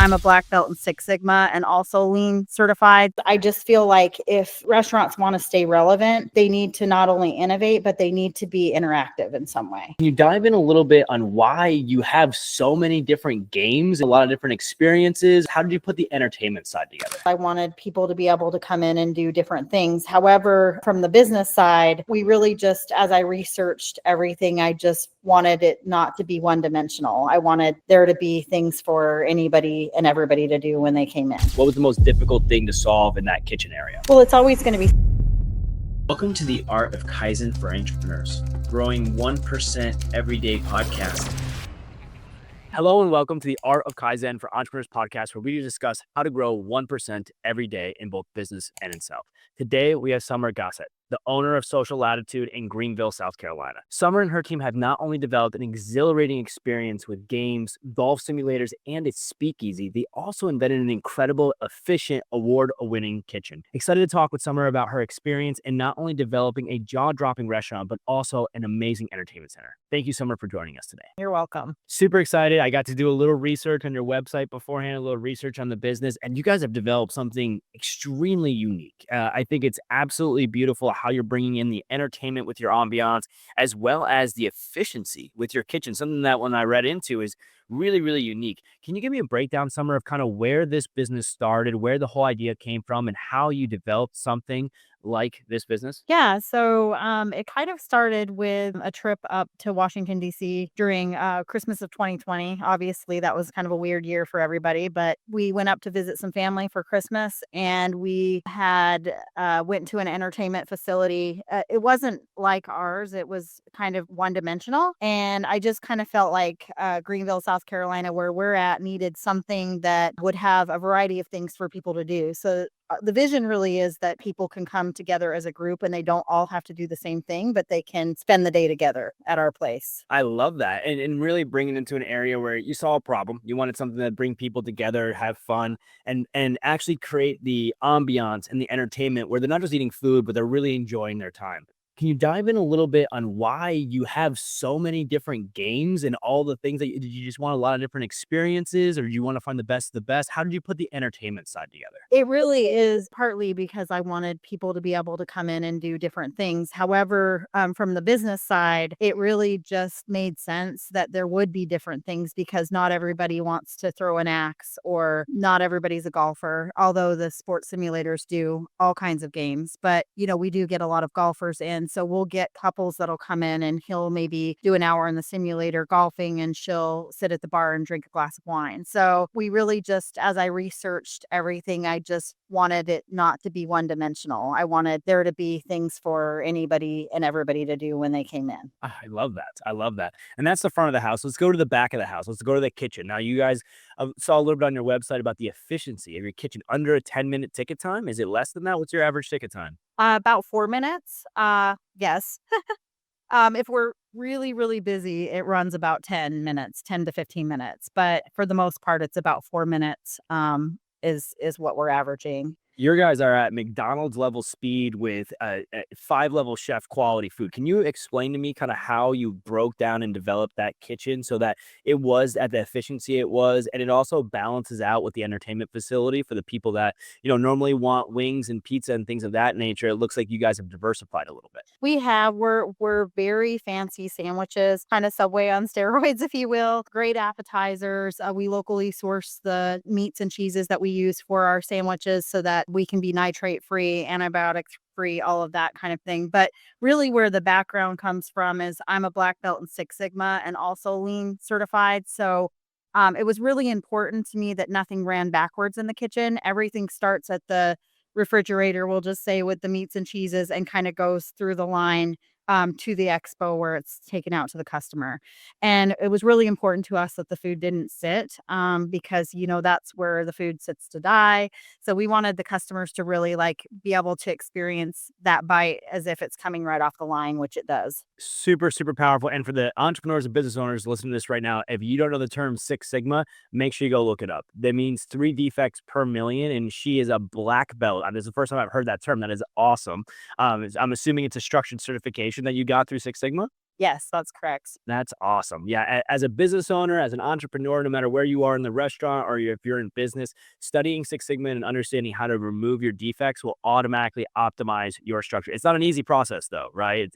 I'm a black belt in Six Sigma and also Lean certified. I just feel like if restaurants want to stay relevant, they need to not only innovate, but they need to be interactive in some way. Can you dive in a little bit on why you have so many different games, a lot of different experiences? How did you put the entertainment side together? I wanted people to be able to come in and do different things. However, from the business side, we really just, as I researched everything, I just wanted it not to be one dimensional. I wanted there to be things for anybody and everybody to do when they came in. What was the most difficult thing to solve in that kitchen area? Well, it's always going to be. Welcome to the Art of Kaizen for Entrepreneurs, growing 1% everyday podcast. Hello and welcome to the Art of Kaizen for Entrepreneurs podcast, where we discuss how to grow 1% every day in both business and in self. Today, we have Summer Gossett, the owner of Social Latitude in Greenville, South Carolina. Summer and her team have not only developed an exhilarating experience with games, golf simulators, and a speakeasy, they also invented an incredible, efficient, award-winning kitchen. Excited to talk with Summer about her experience in not only developing a jaw-dropping restaurant, but also an amazing entertainment center. Thank you, Summer, for joining us today. You're welcome. Super excited. I got to do a little research on your website beforehand, a little research on the business, and you guys have developed something extremely unique. I think it's absolutely beautiful how you're bringing in the entertainment with your ambiance, as well as the efficiency with your kitchen. Something that when I read into is really, really unique. Can you give me a breakdown, Summer, of kind of where this business started, where the whole idea came from, and how you developed something like this business? Yeah, so it kind of started with a trip up to Washington, D.C. during Christmas of 2020. Obviously, that was kind of a weird year for everybody, but we went up to visit some family for Christmas, and we had went to an entertainment facility. It wasn't like ours. It was kind of one-dimensional, and I just kind of felt like Greenville, South Carolina, where we're at, needed something that would have a variety of things for people to do. So the vision really is that people can come together as a group and they don't all have to do the same thing, but they can spend the day together at our place. I love that. And really bringing it into an area where you saw a problem. You wanted something that bring people together, have fun, and actually create the ambiance and the entertainment where they're not just eating food, but they're really enjoying their time. Can you dive in a little bit on why you have so many different games and all the things that did you just want a lot of different experiences, or do you want to find the best of the best? How did you put the entertainment side together? It really is partly because I wanted people to be able to come in and do different things. However, from the business side, it really just made sense that there would be different things because not everybody wants to throw an axe or not everybody's a golfer, although the sports simulators do all kinds of games. But, we do get a lot of golfers in. So we'll get couples that'll come in and he'll maybe do an hour in the simulator golfing and she'll sit at the bar and drink a glass of wine. So we really just, as I researched everything, I just wanted it not to be one dimensional. I wanted there to be things for anybody and everybody to do when they came in. I love that. I love that. And that's the front of the house. Let's go to the back of the house. Let's go to the kitchen. Now, you guys saw a little bit on your website about the efficiency of your kitchen. Under a 10-minute ticket time? Is it less than that? What's your average ticket time? About 4 minutes. Yes. If we're really, really busy, it runs about 10 minutes, 10 to 15 minutes. But for the most part, it's about 4 minutes is what we're averaging. Your guys are at McDonald's level speed with 5-level chef quality food. Can you explain to me kind of how you broke down and developed that kitchen so that it was at the efficiency it was, and it also balances out with the entertainment facility for the people that, normally want wings and pizza and things of that nature? It looks like you guys have diversified a little bit. We're very fancy sandwiches, kind of Subway on steroids, if you will. Great appetizers. We locally source the meats and cheeses that we use for our sandwiches so that we can be nitrate free, antibiotic free, all of that kind of thing. But really where the background comes from is I'm a black belt in Six Sigma and also Lean certified. So it was really important to me that nothing ran backwards in the kitchen. Everything starts at the refrigerator, we'll just say, with the meats and cheeses and kind of goes through the line to the expo where it's taken out to the customer. And it was really important to us that the food didn't sit because, that's where the food sits to die. So we wanted the customers to really be able to experience that bite as if it's coming right off the line, which it does. Super, super powerful. And for the entrepreneurs and business owners listening to this right now, if you don't know the term Six Sigma, make sure you go look it up. That means 3 defects per million. And she is a black belt. This is the first time I've heard that term. That is awesome. I'm assuming it's a structured certification that you got through Six Sigma. Yes, that's correct. That's awesome. Yeah, as a business owner, as an entrepreneur, no matter where you are in the restaurant or if you're in business, studying Six Sigma and understanding how to remove your defects will automatically optimize your structure. It's not an easy process, though, right?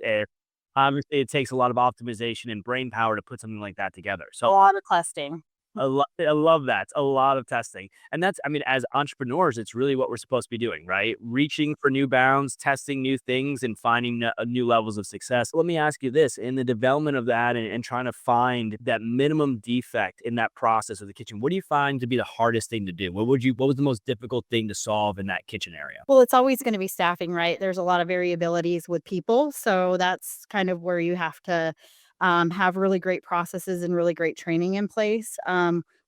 Obviously, it takes a lot of optimization and brain power to put something like that together. A So lot of testing. I love that. It's a lot of testing. And that's, I mean, as entrepreneurs, it's really what we're supposed to be doing, right? Reaching for new bounds, testing new things, and finding new levels of success. Let me ask you this, in the development of that and trying to find that minimum defect in that process of the kitchen, what do you find to be the hardest thing to do? What was the most difficult thing to solve in that kitchen area? Well, it's always going to be staffing, right? There's a lot of variabilities with people. So that's kind of where you have to have really great processes and really great training in place,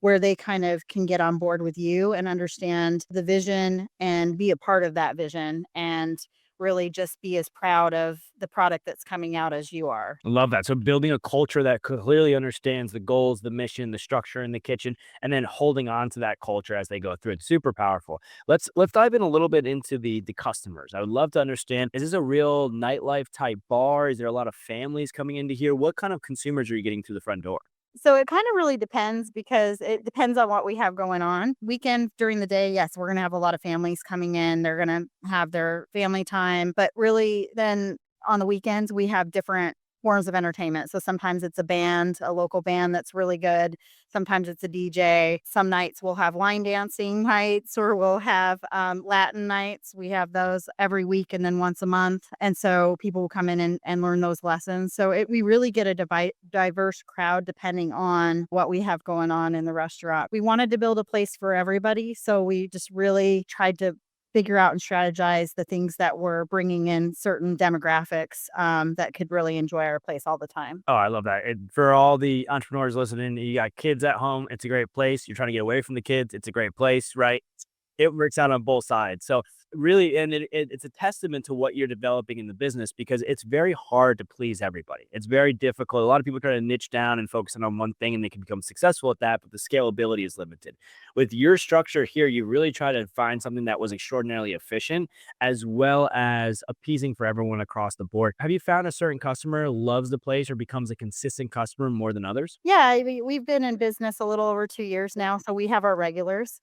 where they kind of can get on board with you and understand the vision and be a part of that vision and really just be as proud of the product that's coming out as you are. Love that. So building a culture that clearly understands the goals, the mission, the structure in the kitchen, and then holding on to that culture as they go through it. Super powerful. Let's dive in a little bit into the customers. I would love to understand, is this a real nightlife type bar? Is there a lot of families coming into here? What kind of consumers are you getting through the front door? So it kind of really depends because it depends on what we have going on. Weekend during the day, yes, we're going to have a lot of families coming in. They're going to have their family time, but really then on the weekends we have different forms of entertainment. So sometimes it's a band, a local band that's really good. Sometimes it's a DJ. Some nights we'll have line dancing nights or we'll have Latin nights. We have those every week and then once a month. And so people will come in and learn those lessons. So we really get a diverse crowd depending on what we have going on in the restaurant. We wanted to build a place for everybody. So we just really tried to figure out and strategize the things that were bringing in certain demographics that could really enjoy our place all the time. Oh, I love that. And for all the entrepreneurs listening, you got kids at home, it's a great place. You're trying to get away from the kids, it's a great place, right? It works out on both sides. So really, and it's a testament to what you're developing in the business because it's very hard to please everybody. It's very difficult. A lot of people try to niche down and focus on one thing and they can become successful at that, but the scalability is limited. With your structure here, you really try to find something that was extraordinarily efficient as well as appeasing for everyone across the board. Have you found a certain customer loves the place or becomes a consistent customer more than others? Yeah, we've been in business a little over 2 years now, so we have our regulars.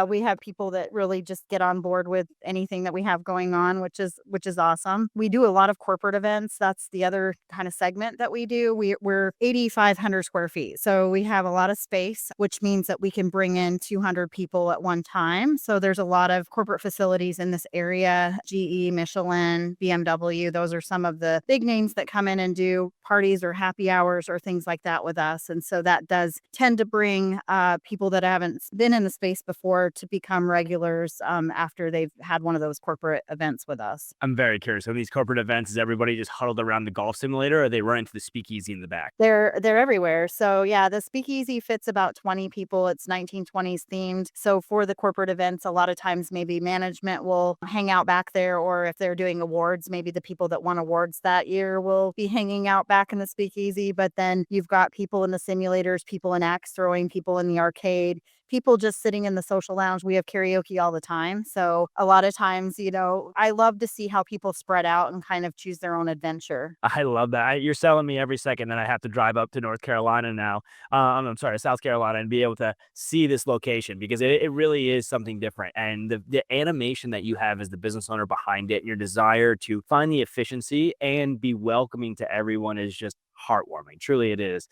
We have people that really just get on board with anything that we have going on, which is awesome. We do a lot of corporate events. That's the other kind of segment that we do. We're 8,500 square feet, so we have a lot of space, which means that we can bring in 200 people at one time. So there's a lot of corporate facilities in this area: GE, Michelin, BMW. Those are some of the big names that come in and do parties or happy hours or things like that with us. And so that does tend to bring people that haven't been in the space before to become regulars after they've had one of those corporate events with us. I'm very curious. So these corporate events, is everybody just huddled around the golf simulator or they run into the speakeasy in the back? They're everywhere. So yeah, the speakeasy fits about 20 people. It's 1920s themed. So for the corporate events, a lot of times maybe management will hang out back there, or if they're doing awards, maybe the people that won awards that year will be hanging out back in the speakeasy. But then you've got people in the simulators, people in axe throwing, people in the arcade, people just sitting in the social lounge. We have karaoke all the time. So a lot of times, I love to see how people spread out and kind of choose their own adventure. I love that. You're selling me every second that I have to drive up to North Carolina now. I'm sorry, South Carolina, and be able to see this location because it really is something different. And the animation that you have as the business owner behind it, and your desire to find the efficiency and be welcoming to everyone is just heartwarming. Truly, it is.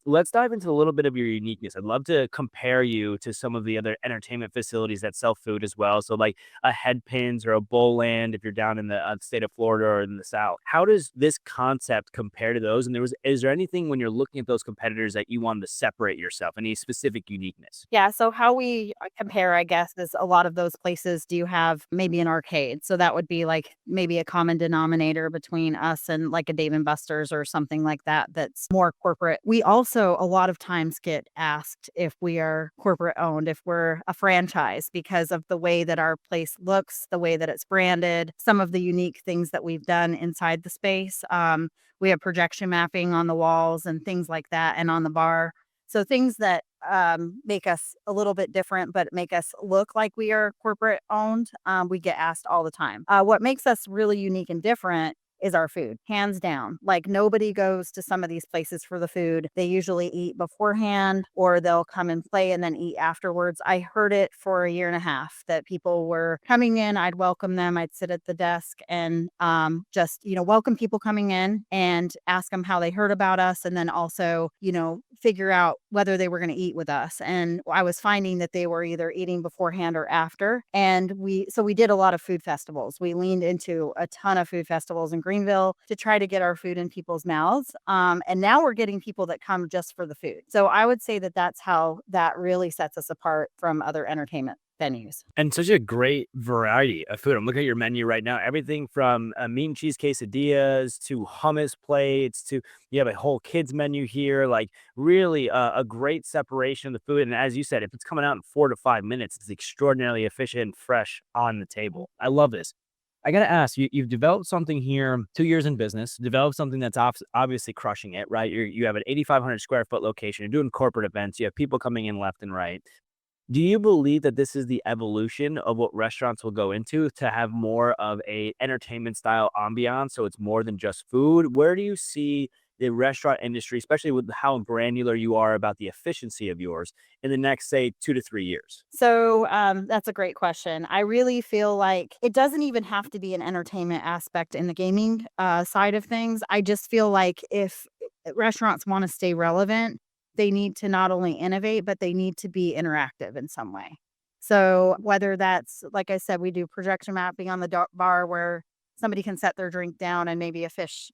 Let's dive into a little bit of your uniqueness. I'd love to compare you to some of the other entertainment facilities that sell food as well. So, like a Headpins or a Bowland, if you're down in the state of Florida or in the South. How does this concept compare to those? And is there anything when you're looking at those competitors that you wanted to separate yourself? Any specific uniqueness? Yeah, so how we compare, I guess, is a lot of those places do have maybe an arcade. So that would be like maybe a common denominator between us and like a Dave and Buster's or something like that that's more corporate. We also a lot of times get asked if we are corporate owned, if we're a franchise because of the way that our place looks, the way that it's branded, some of the unique things that we've done inside the space. We have projection mapping on the walls and things like that and on the bar. So things that make us a little bit different, but make us look like we are corporate owned. We get asked all the time. What makes us really unique and different is our food, hands down. Like nobody goes to some of these places for the food. They usually eat beforehand or they'll come and play and then eat afterwards. I heard it for a year and a half that people were coming in. I'd welcome them. I'd sit at the desk and just, welcome people coming in and ask them how they heard about us. And then also, figure out whether they were going to eat with us. And I was finding that they were either eating beforehand or after. And we did a lot of food festivals. We leaned into a ton of food festivals in Greenville to try to get our food in people's mouths. And now we're getting people that come just for the food. So I would say that that's how that really sets us apart from other entertainment venues. And such a great variety of food. I'm looking at your menu right now. Everything from meat and cheese quesadillas to hummus plates to you have a whole kids menu here. Like really a great separation of the food. And as you said, if it's coming out in 4 to 5 minutes, it's extraordinarily efficient and fresh on the table. I love this. I got to ask you, you've developed something here, 2 years in business, developed something that's obviously crushing it, right? You have an 8,500 square foot location. You're doing corporate events. You have people coming in left and right. Do you believe that this is the evolution of what restaurants will go into to have more of a entertainment style ambiance? So it's more than just food. Where do you see the restaurant industry, especially with how granular you are about the efficiency of yours in the next, say, 2 to 3 years? So that's a great question. I really feel like it doesn't even have to be an entertainment aspect in the gaming side of things. I just feel like if restaurants want to stay relevant, they need to not only innovate, but they need to be interactive in some way. So whether that's, like I said, we do projection mapping on the bar where somebody can set their drink down and maybe a fish,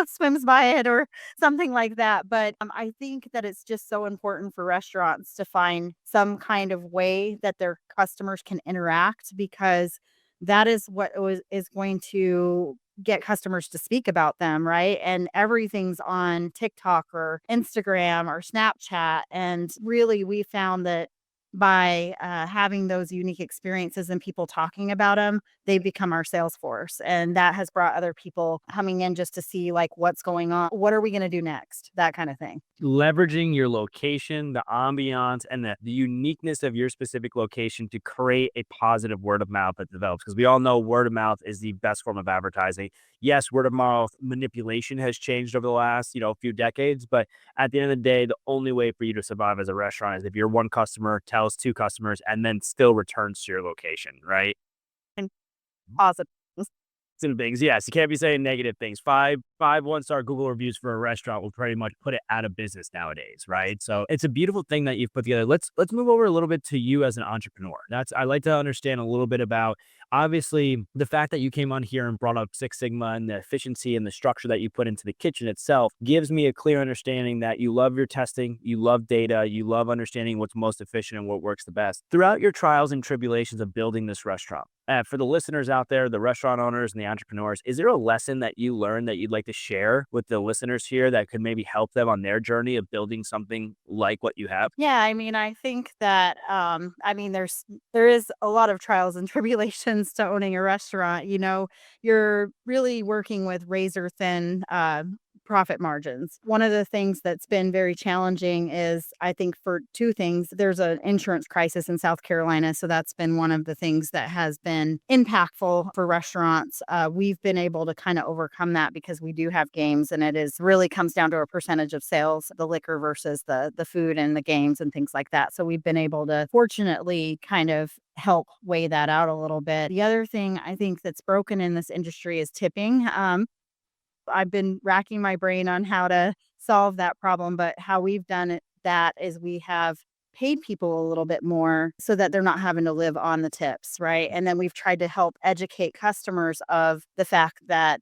swims by it or something like that. But I think that it's just so important for restaurants to find some kind of way that their customers can interact because that is what is going to get customers to speak about them, right? And everything's on TikTok or Instagram or Snapchat. And really, we found that by having those unique experiences and people talking about them, they become our sales force. And that has brought other people coming in just to see like what's going on. What are we going to do next? That kind of thing. Leveraging your location, the ambiance, and the uniqueness of your specific location to create a positive word of mouth that develops. Because we all know word of mouth is the best form of advertising. Yes, word of mouth manipulation has changed over the last, few decades. But at the end of the day, the only way for you to survive as a restaurant is if your one customer tells 2 customers and then still returns to your location, right? And positive. Things. Yes, you can't be saying negative things. Five one-star Google reviews for a restaurant will pretty much put it out of business nowadays, right? So it's a beautiful thing that you've put together. Let's move over a little bit to you as an entrepreneur. I like to understand a little bit about obviously the fact that you came on here and brought up Six Sigma and the efficiency and the structure that you put into the kitchen itself gives me a clear understanding that you love your testing, you love data, you love understanding what's most efficient and what works the best. Throughout your trials and tribulations of building this restaurant, for the listeners out there, the restaurant owners and the entrepreneurs, is there a lesson that you learned that you'd like to share with the listeners here that could maybe help them on their journey of building something like what you have? Yeah, I mean, I think that there is a lot of trials and tribulations to owning a restaurant. You're really working with razor thin profit margins. One of the things that's been very challenging is, I think, for 2 things. There's an insurance crisis in South Carolina, so that's been one of the things that has been impactful for restaurants. We've been able to kind of overcome that because we do have games, and it is really comes down to a percentage of sales, the liquor versus the food and the games and things like that. So we've been able to fortunately kind of help weigh that out a little bit. The other thing I think that's broken in this industry is tipping. I've been racking my brain on how to solve that problem, but how we've done that is we have paid people a little bit more so that they're not having to live on the tips, right? And then we've tried to help educate customers of the fact that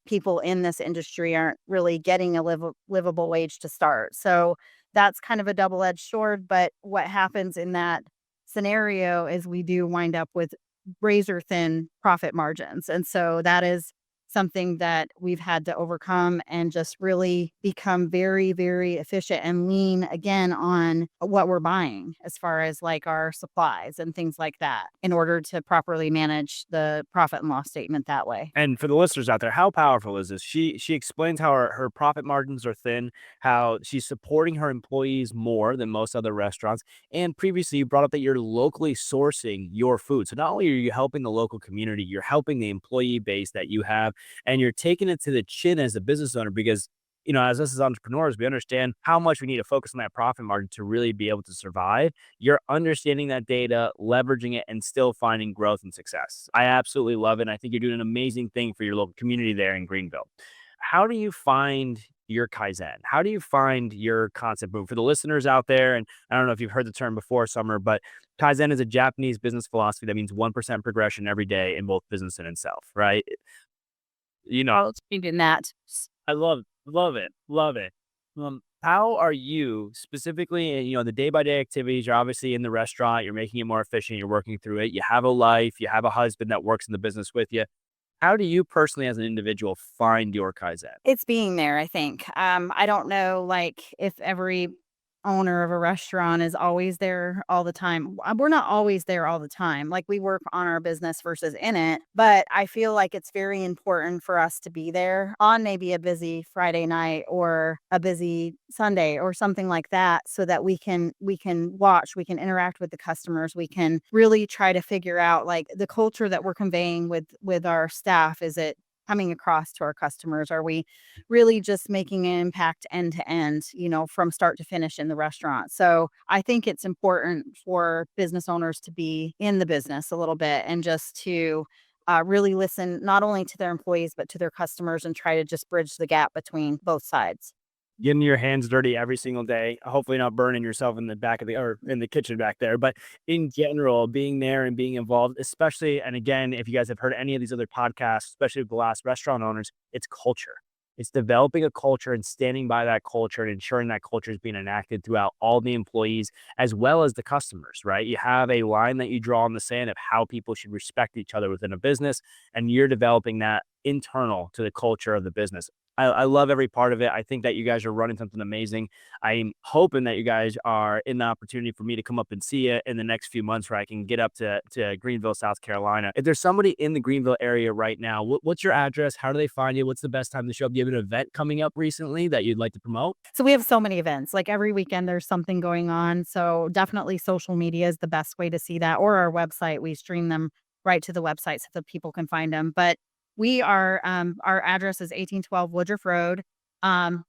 people in this industry aren't really getting a livable wage to start. So that's kind of a double-edged sword, but what happens in that scenario is we do wind up with razor thin profit margins. And so that is something that we've had to overcome and just really become very, very efficient and lean again on what we're buying as far as like our supplies and things like that in order to properly manage the profit and loss statement that way. And for the listeners out there, how powerful is this? She explains how her profit margins are thin, how she's supporting her employees more than most other restaurants. And previously, you brought up that you're locally sourcing your food. So not only are you helping the local community, you're helping the employee base that you have and you're taking it to the chin as a business owner because, as us as entrepreneurs, we understand how much we need to focus on that profit margin to really be able to survive. You're understanding that data, leveraging it, and still finding growth and success. I absolutely love it. And I think you're doing an amazing thing for your local community there in Greenville. How do you find your Kaizen? How do you find your concept move for the listeners out there? And I don't know if you've heard the term before, Summer, but Kaizen is a Japanese business philosophy that means 1% progression every day in both business and in self, right? You know, I'll speak in that. I love it, love it. How are you specifically, the day by day activities? You're obviously in the restaurant, you're making it more efficient, you're working through it. You have a life, you have a husband that works in the business with you. How do you personally, as an individual, find your Kaizen? It's being there, I think. I don't know, like, if every owner of a restaurant is always there all the time. We're not always there all the time. Like, we work on our business versus in it, but I feel like it's very important for us to be there on maybe a busy Friday night or a busy Sunday or something like that so that we can watch, we can interact with the customers, we can really try to figure out like the culture that we're conveying with our staff. Is it coming across to our customers? Are we really just making an impact end to end, from start to finish in the restaurant? So I think it's important for business owners to be in the business a little bit and just to really listen not only to their employees, but to their customers and try to just bridge the gap between both sides. Getting your hands dirty every single day, hopefully not burning yourself in the back of the or in the kitchen back there. But in general, being there and being involved, especially, and again, if you guys have heard any of these other podcasts, especially with the last restaurant owners, it's culture. It's developing a culture and standing by that culture and ensuring that culture is being enacted throughout all the employees as well as the customers, right? You have a line that you draw in the sand of how people should respect each other within a business, and you're developing that internal to the culture of the business. I love every part of it. I think that you guys are running something amazing. I'm hoping that you guys are in the opportunity for me to come up and see you in the next few months where I can get up to Greenville, South Carolina. If there's somebody in the Greenville area right now, what's your address? How do they find you? What's the best time to show up? Do you have an event coming up recently that you'd like to promote? So we have so many events. Like every weekend there's something going on. So definitely social media is the best way to see that, or our website. We stream them right to the website so that people can find them. But we are our address is 1812 Woodruff Road.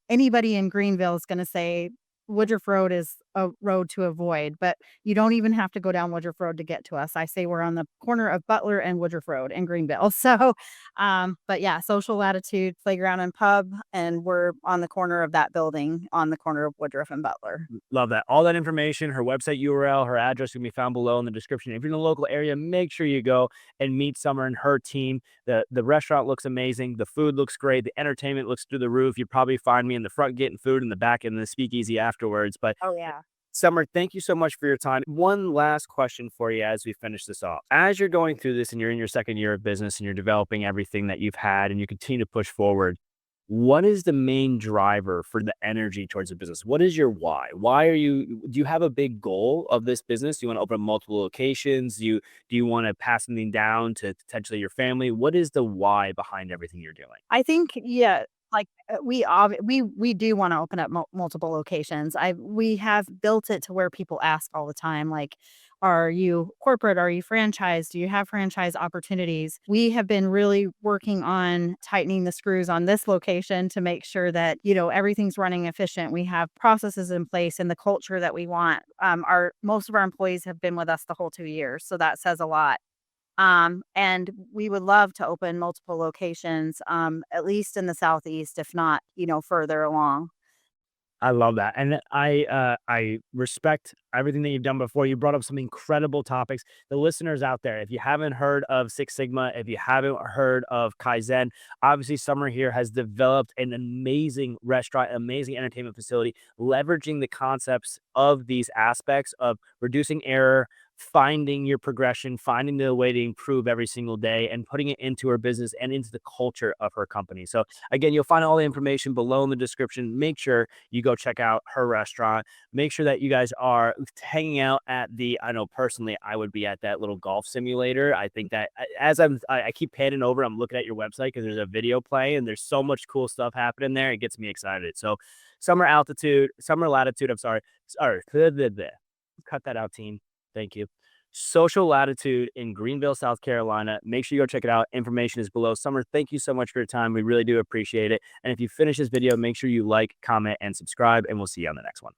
Anybody in Greenville is going to say Woodruff Road is a road to avoid, but you don't even have to go down Woodruff Road to get to us. I say we're on the corner of Butler and Woodruff Road in Greenville. So, but yeah, Social Latitude Playground and Pub, and we're on the corner of that building on the corner of Woodruff and Butler. Love that. All that information, her website URL, her address can be found below in the description. If you're in the local area, make sure you go and meet Summer and her team. The restaurant looks amazing. The food looks great. The entertainment looks through the roof. You probably find me in the front getting food, in the back in the speakeasy afterwards. But Oh yeah. Summer, thank you so much for your time. One last question for you as we finish this off. As you're going through this and you're in your second year of business and you're developing everything that you've had and you continue to push forward, what is the main driver for the energy towards the business? What is your why? Do you have a big goal of this business? Do you want to open multiple locations? Do you want to pass something down to potentially your family? What is the why behind everything you're doing? I think, yeah, like we do want to open up multiple locations. We have built it to where people ask all the time, like, are you corporate? Are you franchise? Do you have franchise opportunities? We have been really working on tightening the screws on this location to make sure that, everything's running efficient. We have processes in place and the culture that we want. Our most of our employees have been with us the whole 2 years, so that says a lot. And we would love to open multiple locations, at least in the Southeast, if not, further along. I love that. And I respect everything that you've done before. You brought up some incredible topics. The listeners out there, if you haven't heard of Six Sigma, if you haven't heard of Kaizen, obviously Summer here has developed an amazing restaurant, amazing entertainment facility, leveraging the concepts of these aspects of reducing error, finding your progression, finding the way to improve every single day, and putting it into her business and into the culture of her company. So again, you'll find all the information below in the description. Make sure you go check out her restaurant. Make sure that you guys are hanging out at I know personally, I would be at that little golf simulator. I think that as I keep panning over, I'm looking at your website because there's a video playing and there's so much cool stuff happening there. It gets me excited. So Summer Latitude, I'm sorry. Sorry. Cut that out, team. Thank you. Social Latitude in Greenville, South Carolina. Make sure you go check it out. Information is below. Summer, thank you so much for your time. We really do appreciate it. And if you finish this video, make sure you like, comment, and subscribe, and we'll see you on the next one.